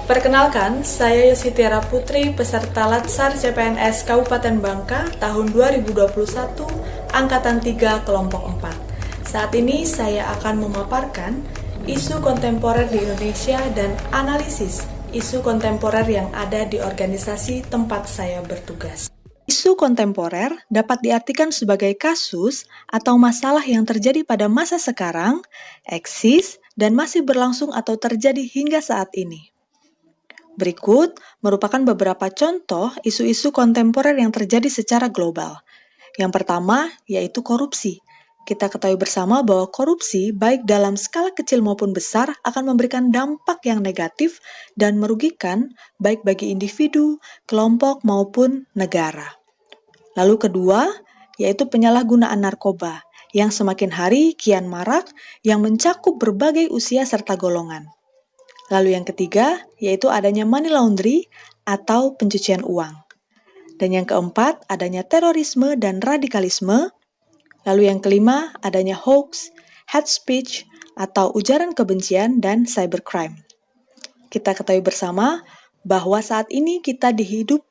Perkenalkan, saya Yositiara Putri, peserta Latsar CPNS Kabupaten Bangka tahun 2021, Angkatan 3, Kelompok 4. Saat ini saya akan memaparkan isu kontemporer di Indonesia dan analisis isu kontemporer yang ada di organisasi tempat saya bertugas. Isu kontemporer dapat diartikan sebagai kasus atau masalah yang terjadi pada masa sekarang, eksis, dan masih berlangsung atau terjadi hingga saat ini. Berikut merupakan beberapa contoh isu-isu kontemporer yang terjadi secara global. Yang pertama yaitu korupsi. Kita ketahui bersama bahwa korupsi baik dalam skala kecil maupun besar akan memberikan dampak yang negatif dan merugikan baik bagi individu, kelompok maupun negara. Lalu kedua yaitu penyalahgunaan narkoba yang semakin hari kian marak yang mencakup berbagai usia serta golongan. Lalu yang ketiga, yaitu adanya money laundry atau pencucian uang. Dan yang keempat, adanya terorisme dan radikalisme. Lalu yang kelima, adanya hoax, hate speech, atau ujaran kebencian dan cybercrime. Kita ketahui bersama bahwa saat ini kita hidup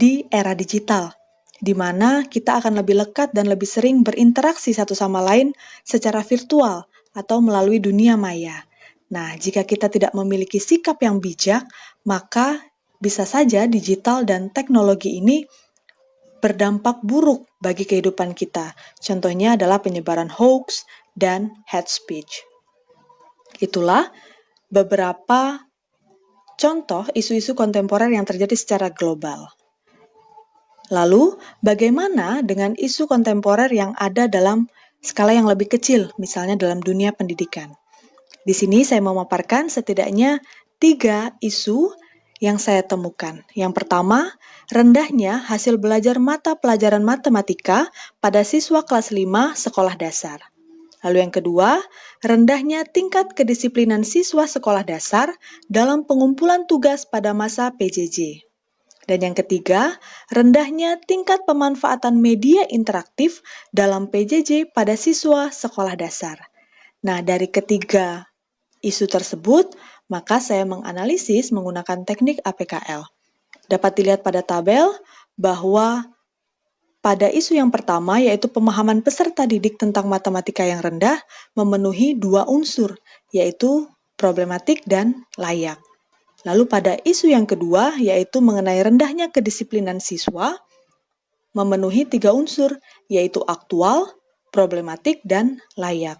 di era digital, di mana kita akan lebih lekat dan lebih sering berinteraksi satu sama lain secara virtual atau melalui dunia maya. Nah, jika kita tidak memiliki sikap yang bijak, maka bisa saja digital dan teknologi ini berdampak buruk bagi kehidupan kita. Contohnya adalah penyebaran hoax dan hate speech. Itulah beberapa contoh isu-isu kontemporer yang terjadi secara global. Lalu, bagaimana dengan isu kontemporer yang ada dalam skala yang lebih kecil, misalnya dalam dunia pendidikan? Di sini saya memaparkan setidaknya 3 isu yang saya temukan. Yang pertama, rendahnya hasil belajar mata pelajaran matematika pada siswa kelas 5 sekolah dasar. Lalu yang kedua, rendahnya tingkat kedisiplinan siswa sekolah dasar dalam pengumpulan tugas pada masa PJJ. Dan yang ketiga, rendahnya tingkat pemanfaatan media interaktif dalam PJJ pada siswa sekolah dasar. Nah, dari ketiga isu tersebut, maka saya menganalisis menggunakan teknik APKL. Dapat dilihat pada tabel bahwa pada isu yang pertama, yaitu pemahaman peserta didik tentang matematika yang rendah, memenuhi 2 unsur, yaitu problematik dan layak. Lalu pada isu yang kedua, yaitu mengenai rendahnya kedisiplinan siswa, memenuhi 3 unsur, yaitu aktual, problematik, dan layak.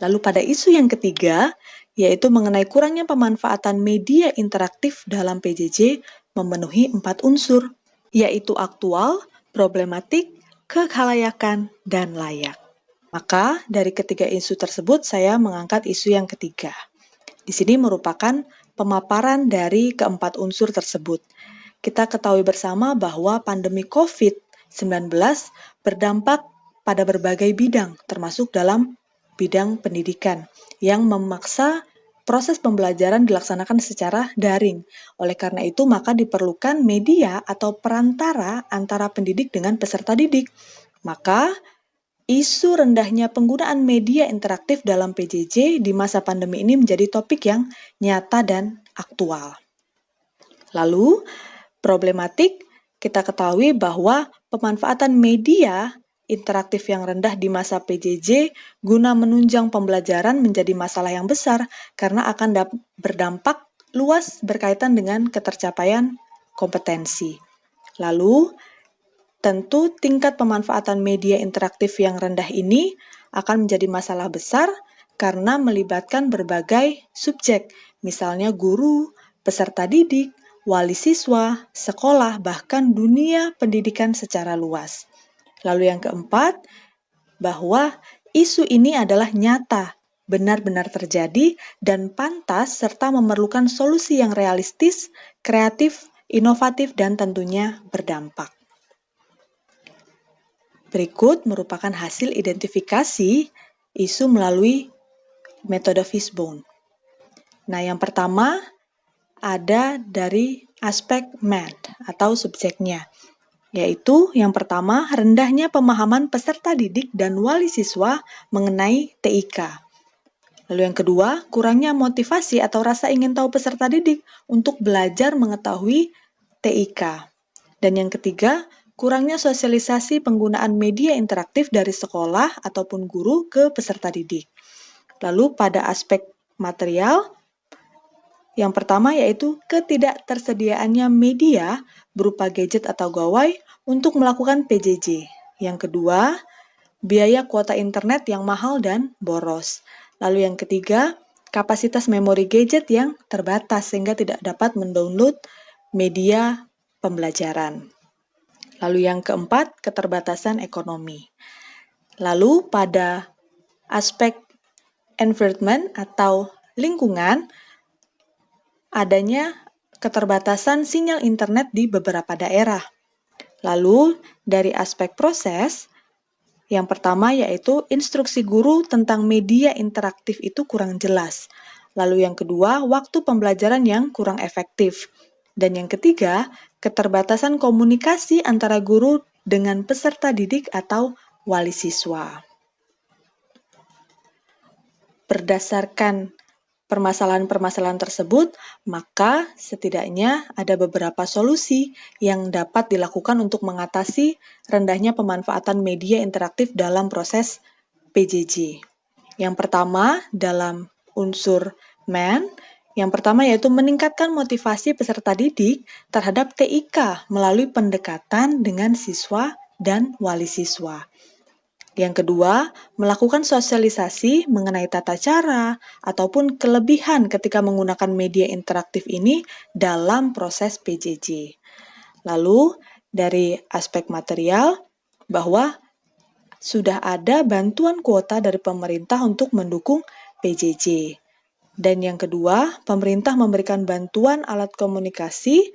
Lalu pada isu yang ketiga, yaitu mengenai kurangnya pemanfaatan media interaktif dalam PJJ memenuhi 4 unsur, yaitu aktual, problematik, kekhalayakan, dan layak. Maka dari ketiga isu tersebut saya mengangkat isu yang ketiga. Di sini merupakan pemaparan dari keempat unsur tersebut. Kita ketahui bersama bahwa pandemi COVID-19 berdampak pada berbagai bidang, termasuk dalam bidang pendidikan yang memaksa proses pembelajaran dilaksanakan secara daring. Oleh karena itu, maka diperlukan media atau perantara antara pendidik dengan peserta didik. Maka, isu rendahnya penggunaan media interaktif dalam PJJ di masa pandemi ini menjadi topik yang nyata dan aktual. Lalu, problematik, kita ketahui bahwa pemanfaatan media interaktif yang rendah di masa PJJ guna menunjang pembelajaran menjadi masalah yang besar karena akan berdampak luas berkaitan dengan ketercapaian kompetensi. Lalu, tentu tingkat pemanfaatan media interaktif yang rendah ini akan menjadi masalah besar karena melibatkan berbagai subjek, misalnya guru, peserta didik, wali siswa, sekolah, bahkan dunia pendidikan secara luas. Lalu yang keempat, bahwa isu ini adalah nyata, benar-benar terjadi, dan pantas serta memerlukan solusi yang realistis, kreatif, inovatif, dan tentunya berdampak. Berikut merupakan hasil identifikasi isu melalui metode Fishbone. Nah, yang pertama ada dari aspek math atau subjeknya, yaitu yang pertama, rendahnya pemahaman peserta didik dan wali siswa mengenai TIK. Lalu yang kedua, kurangnya motivasi atau rasa ingin tahu peserta didik untuk belajar mengetahui TIK. Dan yang ketiga, kurangnya sosialisasi penggunaan media interaktif dari sekolah ataupun guru ke peserta didik. Lalu pada aspek material, yang pertama yaitu ketidaktersediaannya media berupa gadget atau gawai untuk melakukan PJJ. Yang kedua, biaya kuota internet yang mahal dan boros. Lalu yang ketiga, kapasitas memori gadget yang terbatas sehingga tidak dapat mendownload media pembelajaran. Lalu yang keempat, keterbatasan ekonomi. Lalu pada aspek environment atau lingkungan, adanya keterbatasan sinyal internet di beberapa daerah. Lalu dari aspek proses, yang pertama yaitu instruksi guru tentang media interaktif itu kurang jelas. Lalu yang kedua, waktu pembelajaran yang kurang efektif. Dan yang ketiga, keterbatasan komunikasi antara guru dengan peserta didik atau wali siswa. Berdasarkan permasalahan-permasalahan tersebut, maka setidaknya ada beberapa solusi yang dapat dilakukan untuk mengatasi rendahnya pemanfaatan media interaktif dalam proses PJJ. Yang pertama, dalam unsur MEN, yang pertama yaitu meningkatkan motivasi peserta didik terhadap TIK melalui pendekatan dengan siswa dan wali siswa. Yang kedua, melakukan sosialisasi mengenai tata cara ataupun kelebihan ketika menggunakan media interaktif ini dalam proses PJJ. Lalu, dari aspek material, bahwa sudah ada bantuan kuota dari pemerintah untuk mendukung PJJ. Dan yang kedua, pemerintah memberikan bantuan alat komunikasi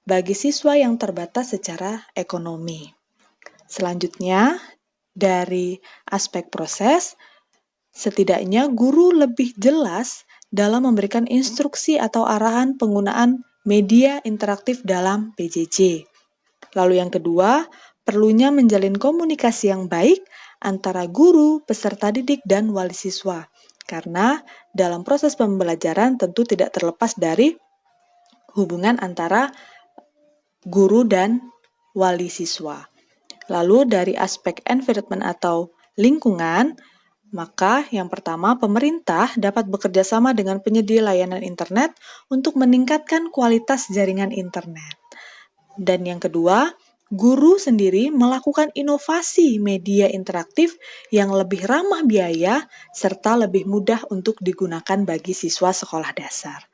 bagi siswa yang terbatas secara ekonomi. Selanjutnya, dari aspek proses, setidaknya guru lebih jelas dalam memberikan instruksi atau arahan penggunaan media interaktif dalam PJJ. Lalu yang kedua, perlunya menjalin komunikasi yang baik antara guru, peserta didik, dan wali siswa. Karena dalam proses pembelajaran tentu tidak terlepas dari hubungan antara guru dan wali siswa. Lalu dari aspek environment atau lingkungan, maka yang pertama pemerintah dapat bekerja sama dengan penyedia layanan internet untuk meningkatkan kualitas jaringan internet. Dan yang kedua, guru sendiri melakukan inovasi media interaktif yang lebih ramah biaya serta lebih mudah untuk digunakan bagi siswa sekolah dasar.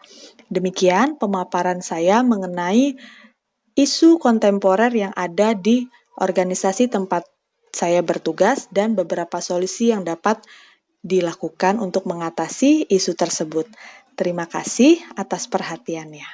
Demikian pemaparan saya mengenai isu kontemporer yang ada di organisasi tempat saya bertugas dan beberapa solusi yang dapat dilakukan untuk mengatasi isu tersebut. Terima kasih atas perhatiannya.